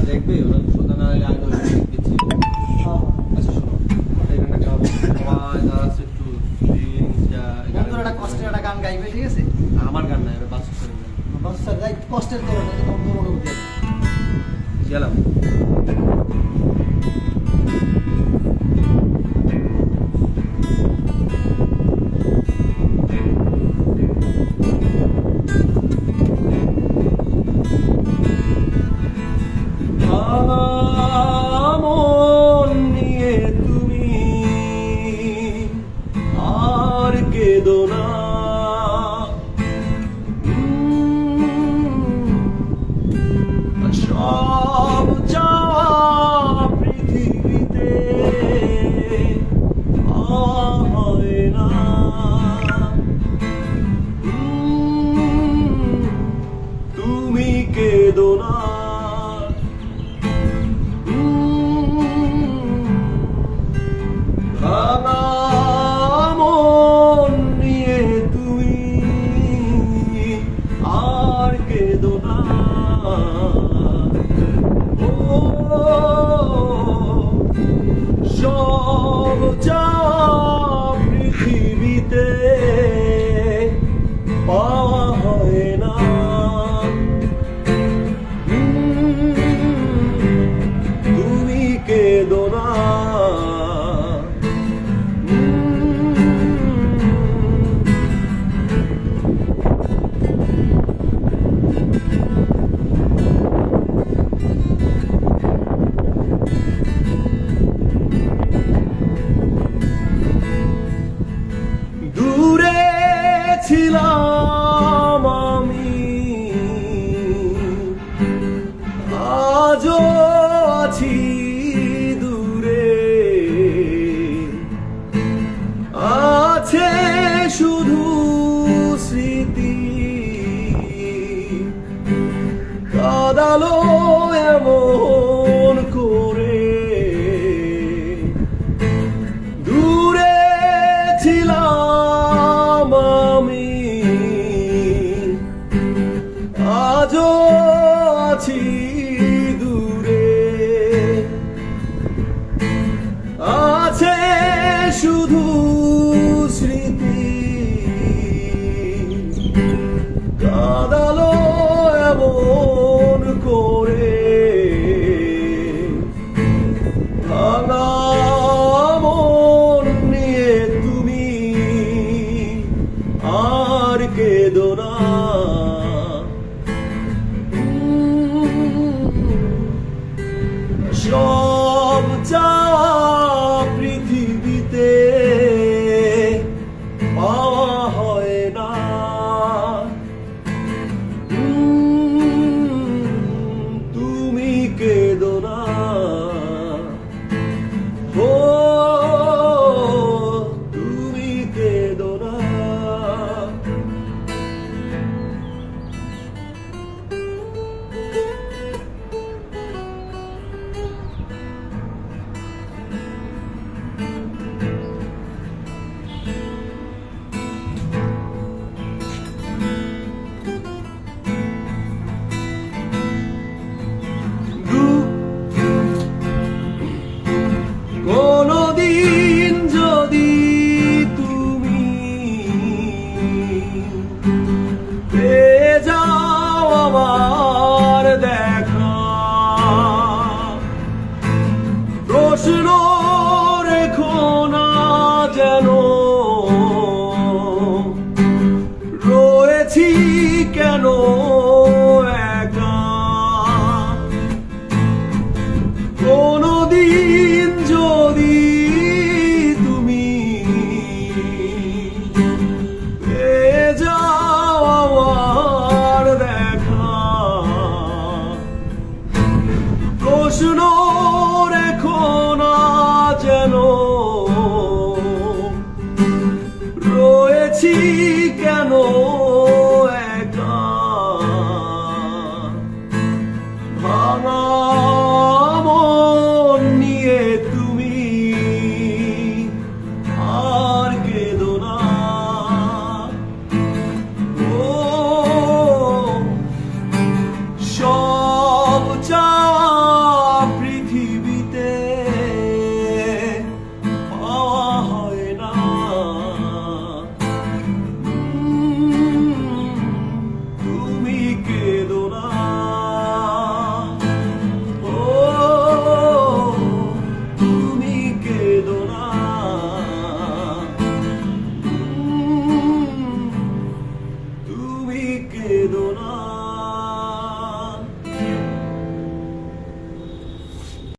দেখবে ওরা সোজা না হলে আগে দিচ্ছি। আচ্ছা শোনো, এই গানটা গাবো, সবাই দাঁড়াচ্ছে একটু বন্ধুরা একটা কষ্টের একটা গান গাইবে, ঠিক আছে? আমার গান না, এটা বাচ্চা করে গান। বাস স্যার যাই কষ্টের তো মনে করবে। গেলাম। মন নিয়ে তুমি আর কেঁদো না, সব চাওয়া পৃথিবীতে হয় না। তুমি কেঁদো না, মন নিয়ে তুমি আর কেঁদো না। সব চাওয়া পৃথিবীতে পাওয়া হয় না। তুমি কেঁদো না, দূরে ছিলাম আমি, আজও আছি দূরে, আছে শুধু স্মৃতি কাঁদালো এমন করে। দূরে ছিলাম আমি, আজও আছি দূরে, আছে শুধু স্মৃতি কাঁদালো এমন করে। ভাঙা মন নিয়ে তুমি আর কেঁদো না, সব চাওয়া পৃথিবীতে পাওয়া হয় না। তুমি কেঁদো না, ও তুমি কেঁদো না। কোনদিন যদি তুমি পেয়ে যাও আমার দেখা, প্রশ্ন রেখো না যেন রয়েছি কেন একা। কোনদিন যদি তুমি পেয়ে যাও আমার দেখা, প্রশ্ন